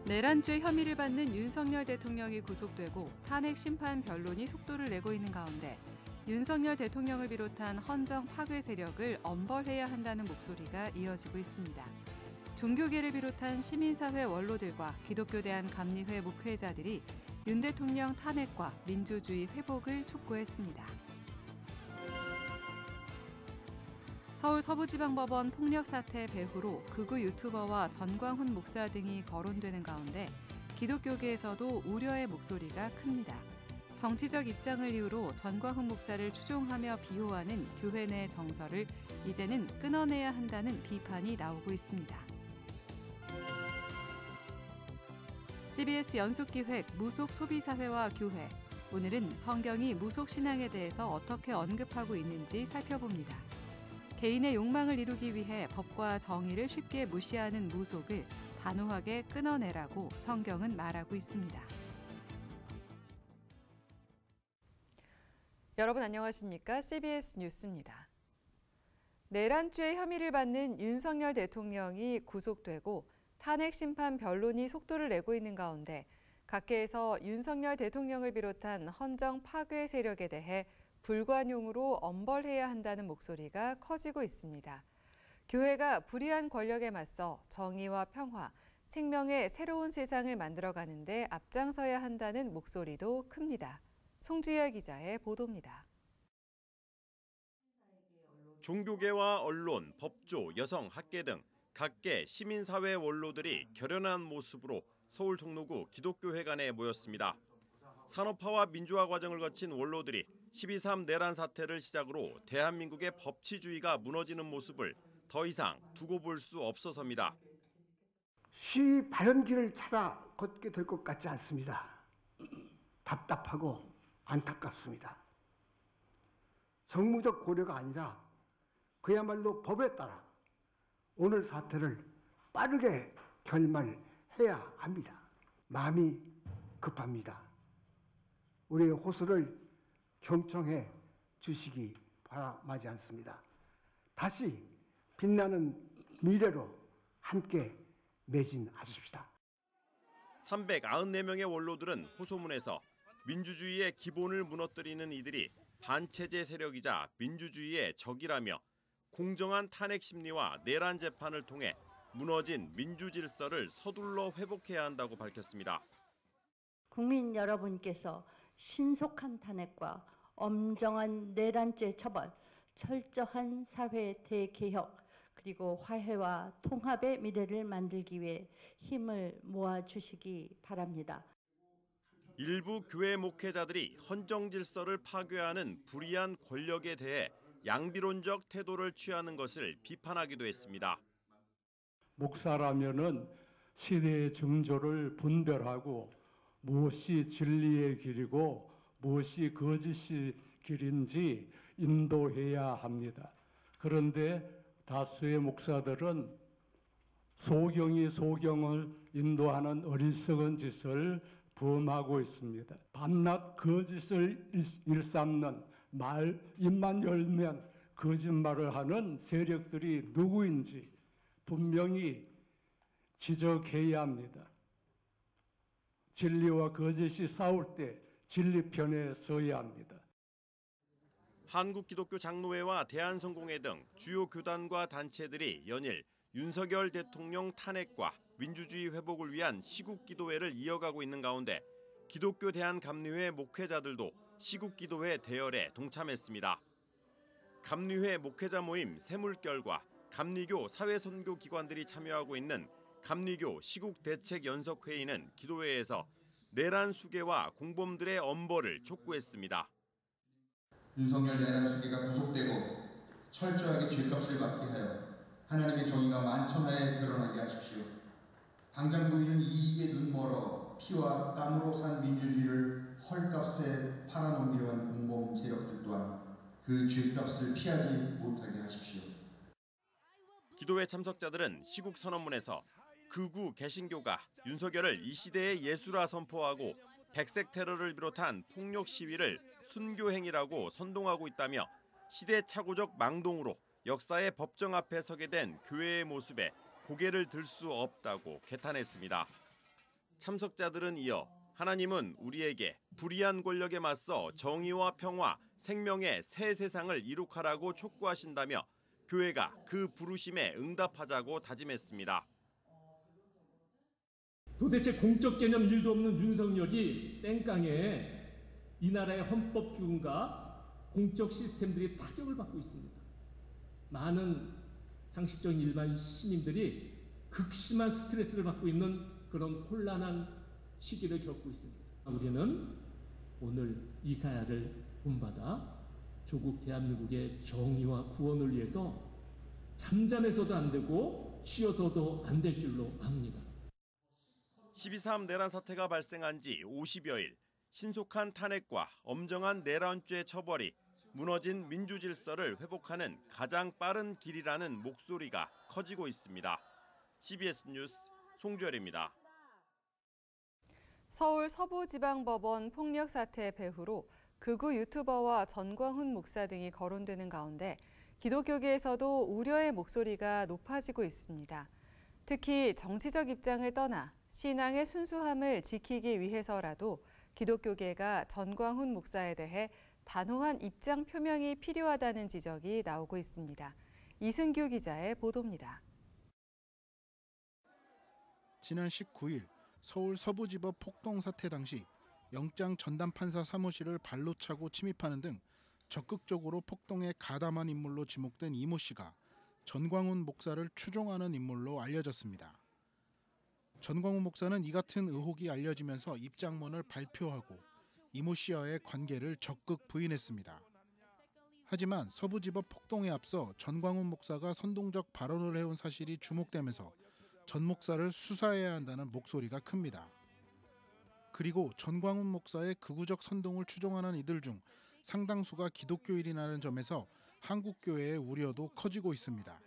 내란죄 혐의를 받는 윤석열 대통령이 구속되고 탄핵 심판 변론이 속도를 내고 있는 가운데 윤석열 대통령을 비롯한 헌정 파괴 세력을 엄벌해야 한다는 목소리가 이어지고 있습니다. 종교계를 비롯한 시민사회 원로들과 기독교 대한 감리회 목회자들이 윤 대통령 탄핵과 민주주의 회복을 촉구했습니다. 서울 서부지방법원 폭력 사태 배후로 극우 유튜버와 전광훈 목사 등이 거론되는 가운데 기독교계에서도 우려의 목소리가 큽니다. 정치적 입장을 이유로 전광훈 목사를 추종하며 비호하는 교회 내 정서를 이제는 끊어내야 한다는 비판이 나오고 있습니다. CBS 연속기획 무속 소비사회와 교회. 오늘은 성경이 무속 신앙에 대해서 어떻게 언급하고 있는지 살펴봅니다. 개인의 욕망을 이루기 위해 법과 정의를 쉽게 무시하는 무속을 단호하게 끊어내라고 성경은 말하고 있습니다. 여러분 안녕하십니까? CBS 뉴스입니다. 내란죄 혐의를 받는 윤석열 대통령이 구속되고 탄핵 심판 변론이 속도를 내고 있는 가운데 각계에서 윤석열 대통령을 비롯한 헌정 파괴 세력에 대해 불관용으로 엄벌해야 한다는 목소리가 커지고 있습니다. 교회가 불의한 권력에 맞서 정의와 평화, 생명의 새로운 세상을 만들어가는 데 앞장서야 한다는 목소리도 큽니다. 송주열 기자의 보도입니다. 종교계와 언론, 법조, 여성, 학계 등 각계 시민사회 원로들이 결연한 모습으로 서울 종로구 기독교회관에 모였습니다. 산업화와 민주화 과정을 거친 원로들이 12.3 내란 사태를 시작으로 대한민국의 법치주의가 무너지는 모습을 더 이상 두고 볼 수 없어서입니다. 쉬 바른 길을 찾아 걷게 될 것 같지 않습니다. 답답하고 안타깝습니다. 정무적 고려가 아니라 그야말로 법에 따라 오늘 사태를 빠르게 결말해야 합니다. 마음이 급합니다. 우리의 호소를 경청해 주시기 바라마지 않습니다. 다시 빛나는 미래로 함께 매진하십시다. 394명의 원로들은 호소문에서 민주주의의 기본을 무너뜨리는 이들이 반체제 세력이자 민주주의의 적이라며 공정한 탄핵 심리와 내란 재판을 통해 무너진 민주 질서를 서둘러 회복해야 한다고 밝혔습니다. 국민 여러분께서 신속한 탄핵과 엄정한 내란죄 처벌, 철저한 사회 대개혁, 그리고 화해와 통합의 미래를 만들기 위해 힘을 모아주시기 바랍니다. 일부 교회 목회자들이 헌정 질서를 파괴하는 불의한 권력에 대해 양비론적 태도를 취하는 것을 비판하기도 했습니다. 목사라면은 시대의 징조를 분별하고 무엇이 진리의 길이고 무엇이 거짓의 길인지 인도해야 합니다. 그런데 다수의 목사들은 소경이 소경을 인도하는 어리석은 짓을 범하고 있습니다. 밤낮 거짓을 일삼는 입만 열면 거짓말을 하는 세력들이 누구인지 분명히 지적해야 합니다. 진리와 거짓이 싸울 때 진리 편에 서야 합니다. 한국기독교장로회와 대한성공회 등 주요 교단과 단체들이 연일 윤석열 대통령 탄핵과 민주주의 회복을 위한 시국기도회를 이어가고 있는 가운데 기독교 대한감리회 목회자들도 시국기도회 대열에 동참했습니다. 감리회 목회자 모임 새물결과 감리교 사회선교기관들이 참여하고 있는 감리교 시국대책연석회의는 기도회에서 내란 수괴와 공범들의 엄벌을 촉구했습니다. 윤석열 내란 수괴가 구속되고 철저하게 죗값을 받게 하여 하나님의 정의가 만천하에 드러나게 하십시오. 당장 보이는 이익에 눈멀어 피와 땀으로 산 민주주의를 헐값에 팔아넘기려 한 공범 세력들 또한 그 죗값을 피하지 못하게 하십시오. 기도회 참석자들은 시국 선언문에서 극우 개신교가 윤석열을 이 시대의 예수라 선포하고 백색 테러를 비롯한 폭력 시위를 순교행위라고 선동하고 있다며 시대착오적 망동으로 역사의 법정 앞에 서게 된 교회의 모습에 고개를 들 수 없다고 개탄했습니다. 참석자들은 이어 하나님은 우리에게 불의한 권력에 맞서 정의와 평화, 생명의 새 세상을 이룩하라고 촉구하신다며 교회가 그 부르심에 응답하자고 다짐했습니다. 도대체 공적 개념 일도 없는 윤석열이 땡깡에 이 나라의 헌법 기구가 공적 시스템들이 타격을 받고 있습니다. 많은 상식적인 일반 시민들이 극심한 스트레스를 받고 있는 그런 혼란한 시기를 겪고 있습니다. 우리는 오늘 이 사야를 본받아 조국 대한민국의 정의와 구원을 위해서 잠잠해서도 안 되고 쉬어서도 안 될 줄로 압니다. 12.3 내란 사태가 발생한 지 50여일, 신속한 탄핵과 엄정한 내란죄 처벌이 무너진 민주 질서를 회복하는 가장 빠른 길이라는 목소리가 커지고 있습니다. CBS 뉴스 송주열입니다. 서울 서부지방법원 폭력 사태 배후로 극우 유튜버와 전광훈 목사 등이 거론되는 가운데 기독교계에서도 우려의 목소리가 높아지고 있습니다. 특히 정치적 입장을 떠나 신앙의 순수함을 지키기 위해서라도 기독교계가 전광훈 목사에 대해 단호한 입장 표명이 필요하다는 지적이 나오고 있습니다. 이승규 기자의 보도입니다. 지난 19일 서울 서부지법 폭동 사태 당시 영장 전담 판사 사무실을 발로 차고 침입하는 등 적극적으로 폭동에 가담한 인물로 지목된 이모 씨가 전광훈 목사를 추종하는 인물로 알려졌습니다. 전광훈 목사는 이 같은 의혹이 알려지면서 입장문을 발표하고 이모 씨와의 관계를 적극 부인했습니다. 하지만 서부지법 폭동에 앞서 전광훈 목사가 선동적 발언을 해온 사실이 주목되면서 전 목사를 수사해야 한다는 목소리가 큽니다. 그리고 전광훈 목사의 극우적 선동을 추종하는 이들 중 상당수가 기독교인이라는 점에서 한국교회의 우려도 커지고 있습니다.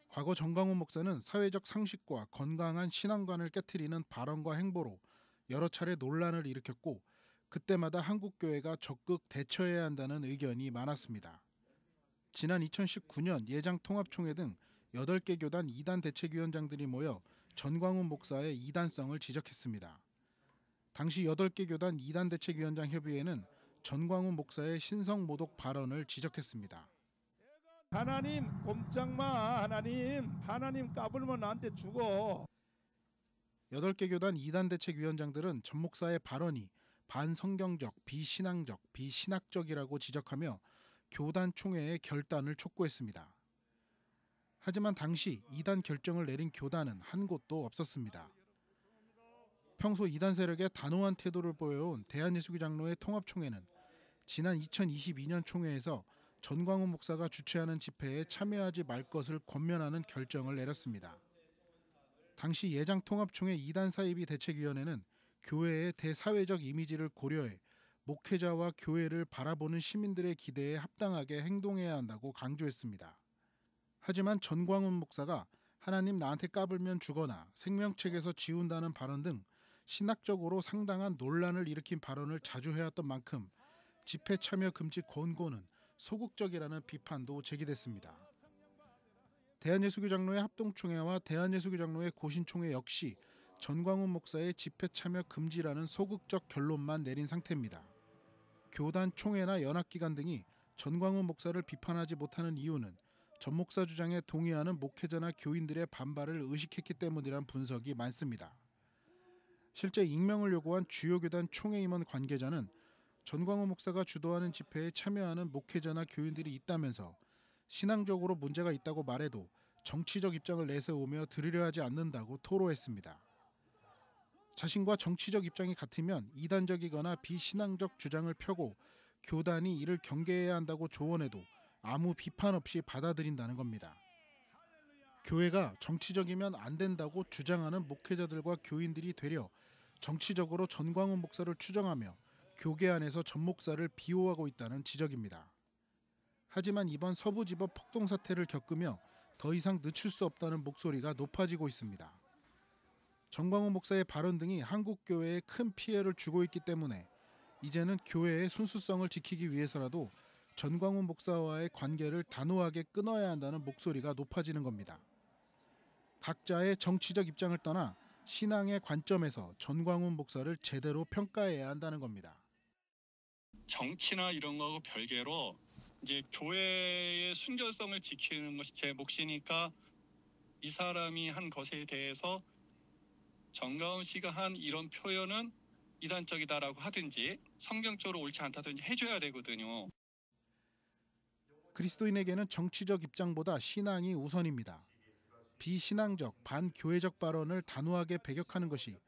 과거 전광훈 목사는 사회적 상식과 건강한 신앙관을 깨트리는 발언과 행보로 여러 차례 논란을 일으켰고 그때마다 한국교회가 적극 대처해야 한다는 의견이 많았습니다. 지난 2019년 예장통합총회 등 8개 교단 이단 대책위원장들이 모여 전광훈 목사의 이단성을 지적했습니다. 당시 8개 교단 이단 대책위원장 협의회는 전광훈 목사의 신성모독 발언을 지적했습니다. 하나님 꼼짝마. 하나님 까불면 나한테 죽어. 8개 교단 이단 대책위원장들은 전 목사의 발언이 반성경적, 비신앙적, 비신학적이라고 지적하며 교단 총회의 결단을 촉구했습니다. 하지만 당시 이단 결정을 내린 교단은 한 곳도 없었습니다. 평소 이단 세력에 단호한 태도를 보여온 대한예수교 장로회 통합총회는 지난 2022년 총회에서 전광훈 목사가 주최하는 집회에 참여하지 말 것을 권면하는 결정을 내렸습니다. 당시 예장통합총회 이단 사이비 대책위원회는 교회의 대사회적 이미지를 고려해 목회자와 교회를 바라보는 시민들의 기대에 합당하게 행동해야 한다고 강조했습니다. 하지만 전광훈 목사가 하나님 나한테 까불면 죽어나 생명책에서 지운다는 발언 등 신학적으로 상당한 논란을 일으킨 발언을 자주 해왔던 만큼 집회 참여 금지 권고는 소극적이라는 비판도 제기됐습니다. 대한예수교 장로회 합동총회와 대한예수교 장로회 고신총회 역시 전광훈 목사의 집회 참여 금지라는 소극적 결론만 내린 상태입니다. 교단 총회나 연합기관 등이 전광훈 목사를 비판하지 못하는 이유는 전 목사 주장에 동의하는 목회자나 교인들의 반발을 의식했기 때문이란 분석이 많습니다. 실제 익명을 요구한 주요 교단 총회 임원 관계자는 전광훈 목사가 주도하는 집회에 참여하는 목회자나 교인들이 있다면서 신앙적으로 문제가 있다고 말해도 정치적 입장을 내세우며 들으려 하지 않는다고 토로했습니다. 자신과 정치적 입장이 같으면 이단적이거나 비신앙적 주장을 펴고 교단이 이를 경계해야 한다고 조언해도 아무 비판 없이 받아들인다는 겁니다. 교회가 정치적이면 안 된다고 주장하는 목회자들과 교인들이 되려 정치적으로 전광훈 목사를 추정하며 교계 안에서 전 목사를 비호하고 있다는 지적입니다. 하지만 이번 서부지법 폭동 사태를 겪으며 더 이상 늦출 수 없다는 목소리가 높아지고 있습니다. 전광훈 목사의 발언 등이 한국교회에 큰 피해를 주고 있기 때문에 이제는 교회의 순수성을 지키기 위해서라도 전광훈 목사와의 관계를 단호하게 끊어야 한다는 목소리가 높아지는 겁니다. 각자의 정치적 입장을 떠나 신앙의 관점에서 전광훈 목사를 제대로 평가해야 한다는 겁니다. 정치나 이런 거하고 별개로 이제 교회의 순결성을 지키는 것이 제 몫이니까 이 사람이 한 것에 대해서 전광훈 씨가 한 이런 표현은 이단적이다라고 하든지 성경적으로 옳지 않다든지 해줘야 되거든요. 그리스도인에게는 정치적 입장보다 신앙이 우선입니다. 비신앙적, 반교회적 발언을 단호하게 배격하는 것이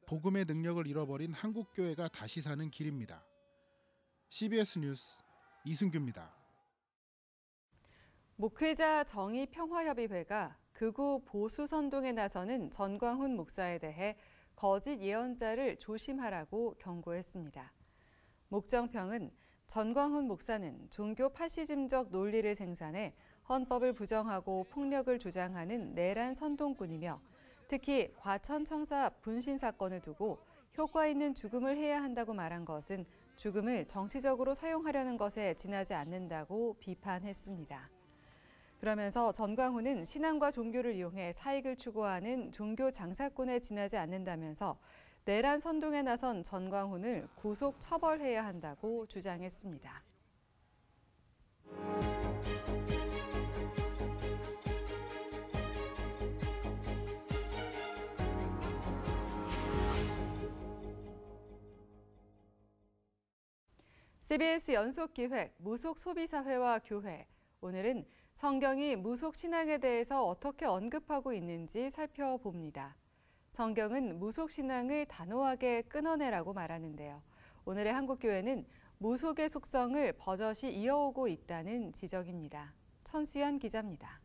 복음의 능력을 잃어버린 한국교회가 다시 사는 길입니다. CBS 뉴스 이승규입니다. 목회자 정의평화협의회가 극우 보수 선동에 나서는 전광훈 목사에 대해 거짓 예언자를 조심하라고 경고했습니다. 목정평은 전광훈 목사는 종교 파시즘적 논리를 생산해 헌법을 부정하고 폭력을 조장하는 내란 선동꾼이며 특히 과천청사 분신 사건을 두고 효과 있는 죽음을 해야 한다고 말한 것은 죽음을 정치적으로 사용하려는 것에 지나지 않는다고 비판했습니다. 그러면서 전광훈은 신앙과 종교를 이용해 사익을 추구하는 종교 장사꾼에 지나지 않는다면서 내란 선동에 나선 전광훈을 구속 처벌해야 한다고 주장했습니다. CBS 연속기획 무속소비사회와 교회. 오늘은 성경이 무속신앙에 대해서 어떻게 언급하고 있는지 살펴봅니다. 성경은 무속신앙을 단호하게 끊어내라고 말하는데요. 오늘의 한국교회는 무속의 속성을 버젓이 이어오고 있다는 지적입니다. 천수연 기자입니다.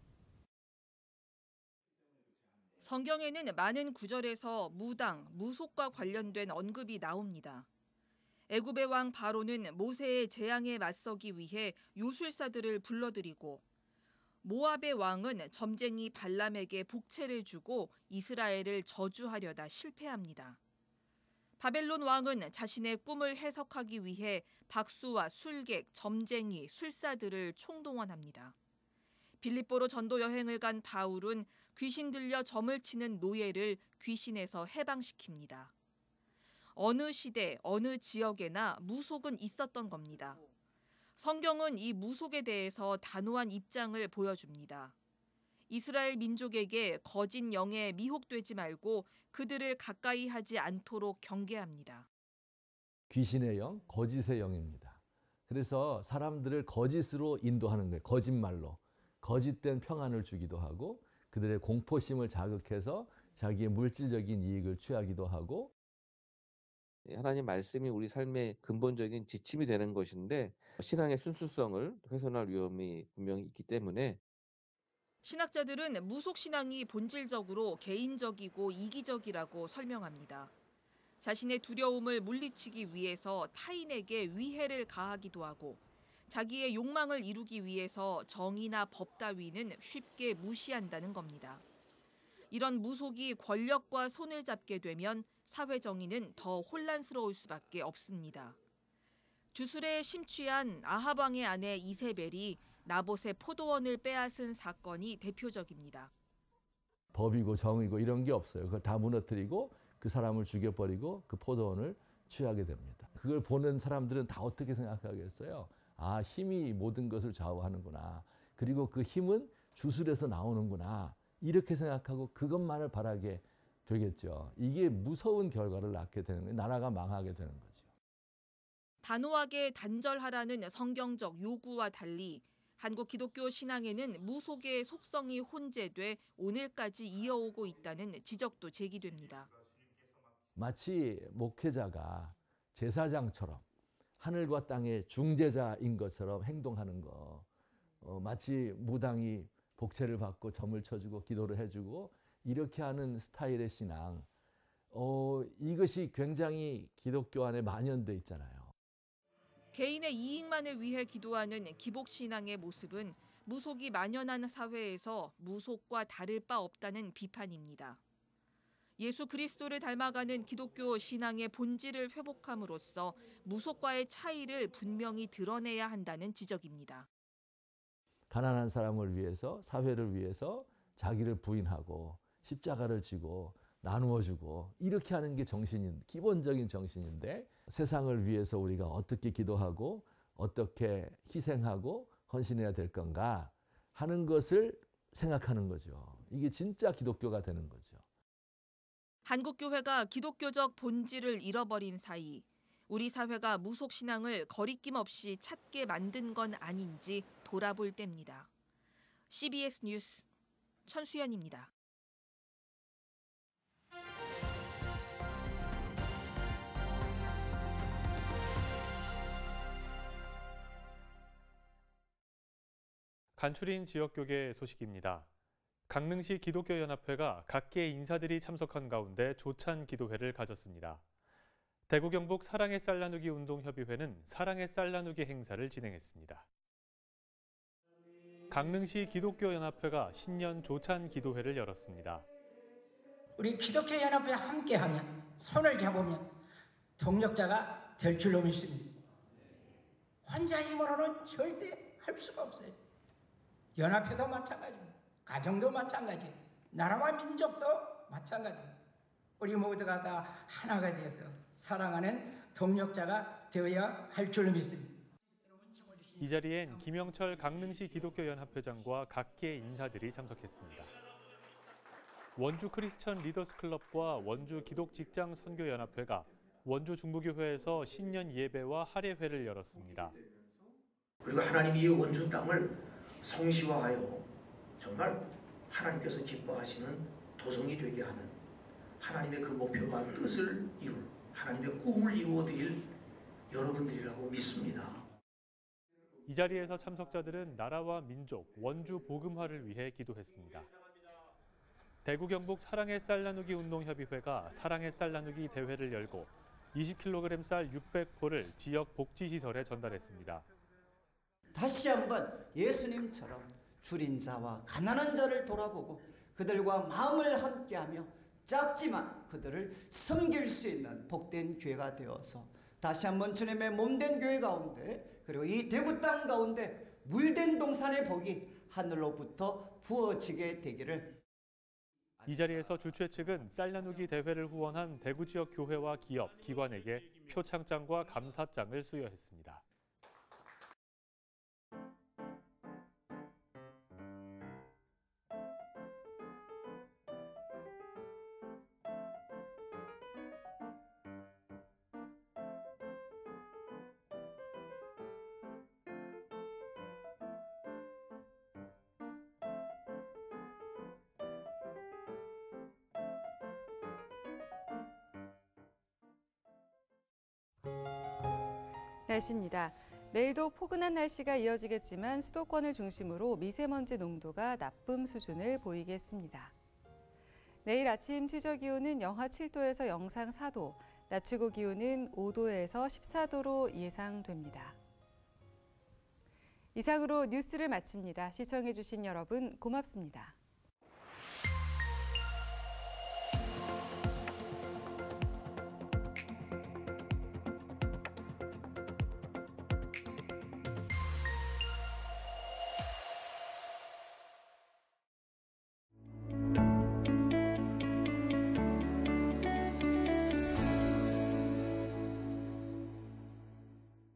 성경에는 많은 구절에서 무당, 무속과 관련된 언급이 나옵니다. 애굽의 왕 바로는 모세의 재앙에 맞서기 위해 요술사들을 불러들이고 모압의 왕은 점쟁이 발람에게 복채를 주고 이스라엘을 저주하려다 실패합니다. 바벨론 왕은 자신의 꿈을 해석하기 위해 박수와 술객, 점쟁이, 술사들을 총동원합니다. 빌립보로 전도 여행을 간 바울은 귀신 들려 점을 치는 노예를 귀신에서 해방시킵니다. 어느 시대, 어느 지역에나 무속은 있었던 겁니다. 성경은 이 무속에 대해서 단호한 입장을 보여줍니다. 이스라엘 민족에게 거짓 영에 미혹되지 말고 그들을 가까이 하지 않도록 경계합니다. 귀신의 영, 거짓의 영입니다. 그래서 사람들을 거짓으로 인도하는 거예요. 거짓말로. 거짓된 평안을 주기도 하고 그들의 공포심을 자극해서 자기의 물질적인 이익을 취하기도 하고 하나님 말씀이 우리 삶의 근본적인 지침이 되는 것인데 신앙의 순수성을 훼손할 위험이 분명히 있기 때문에 신학자들은 무속신앙이 본질적으로 개인적이고 이기적이라고 설명합니다. 자신의 두려움을 물리치기 위해서 타인에게 위해를 가하기도 하고 자기의 욕망을 이루기 위해서 정의나 법 따위는 쉽게 무시한다는 겁니다. 이런 무속이 권력과 손을 잡게 되면 사회 정의는 더 혼란스러울 수밖에 없습니다. 주술에 심취한 아합 왕의 아내 이세벨이 나봇의 포도원을 빼앗은 사건이 대표적입니다. 법이고 정의고 이런 게 없어요. 그걸 다 무너뜨리고 그 사람을 죽여버리고 그 포도원을 취하게 됩니다. 그걸 보는 사람들은 다 어떻게 생각하겠어요? 아, 힘이 모든 것을 좌우하는구나. 그리고 그 힘은 주술에서 나오는구나. 이렇게 생각하고 그것만을 바라게 되겠죠. 이게 무서운 결과를 낳게 되는 거예요. 나라가 망하게 되는 거죠. 단호하게 단절하라는 성경적 요구와 달리 한국 기독교 신앙에는 무속의 속성이 혼재돼 오늘까지 이어오고 있다는 지적도 제기됩니다. 마치 목회자가 제사장처럼 하늘과 땅의 중재자인 것처럼 행동하는 거. 마치 무당이 복채를 받고 점을 쳐주고 기도를 해주고 이렇게 하는 스타일의 신앙. 이것이 굉장히 기독교 안에 만연돼 있잖아요. 개인의 이익만을 위해 기도하는 기복신앙의 모습은 무속이 만연한 사회에서 무속과 다를 바 없다는 비판입니다. 예수 그리스도를 닮아가는 기독교 신앙의 본질을 회복함으로써 무속과의 차이를 분명히 드러내야 한다는 지적입니다. 가난한 사람을 위해서, 사회를 위해서 자기를 부인하고 십자가를 지고 나누어주고 이렇게 하는 게 기본적인 정신인데 세상을 위해서 우리가 어떻게 기도하고 어떻게 희생하고 헌신해야 될 건가 하는 것을 생각하는 거죠. 이게 진짜 기독교가 되는 거죠. 한국교회가 기독교적 본질을 잃어버린 사이 우리 사회가 무속신앙을 거리낌 없이 찾게 만든 건 아닌지 돌아볼 때입니다. CBS 뉴스 천수연입니다. 간추린 지역교계 소식입니다. 강릉시 기독교연합회가 각계 인사들이 참석한 가운데 조찬 기도회를 가졌습니다. 대구 경북 사랑의 쌀 나누기 운동협의회는 사랑의 쌀 나누기 행사를 진행했습니다. 강릉시 기독교연합회가 신년 조찬 기도회를 열었습니다. 우리 기독교연합회 함께하면 손을 잡으면 동력자가 될 줄로 믿습니다. 혼자 힘으로는 절대 할 수가 없어요. 연합회도 마찬가지입니다. 가정도 마찬가지, 나라와 민족도 마찬가지. 우리 모두가 다 하나가 되어서 사랑하는 동력자가 되어야 할 줄로 믿습니다. 이 자리엔 김영철 강릉시 기독교연합회장과 각계 인사들이 참석했습니다. 원주 크리스천 리더스 클럽과 원주 기독직장 선교연합회가 원주 중부교회에서 신년 예배와 할예회를 열었습니다. 그리고 하나님이 이 원주 땅을 성시화하여 정말 하나님께서 기뻐하시는 도성이 되게 하는 하나님의 그 목표와 뜻을 이룰 하나님의 꿈을 이루어드릴 여러분들이라고 믿습니다. 이 자리에서 참석자들은 나라와 민족, 원주 복음화를 위해 기도했습니다. 대구 경북 사랑의 쌀 나누기 운동협의회가 사랑의 쌀 나누기 대회를 열고 20kg 쌀 600포를 지역 복지시설에 전달했습니다. 다시 한번 예수님처럼 줄인 자와 가난한 자를 돌아보고 그들과 마음을 함께하며 작지만 그들을 섬길 수 있는 복된 교회가 되어서 다시 한번 주님의 몸된 교회 가운데 그리고 이 대구 땅 가운데 물된 동산의 복이 하늘로부터 부어지게 되기를. 이 자리에서 주최 측은 쌀 나누기 대회를 후원한 대구 지역 교회와 기업, 기관에게 표창장과 감사장을 수여했습니다. 날씨입니다. 내일도 포근한 날씨가 이어지겠지만 수도권을 중심으로 미세먼지 농도가 나쁨 수준을 보이겠습니다. 내일 아침 최저 기온은 영하 7도에서 영상 4도, 낮 최고 기온은 5도에서 14도로 예상됩니다. 이상으로 뉴스를 마칩니다. 시청해주신 여러분 고맙습니다.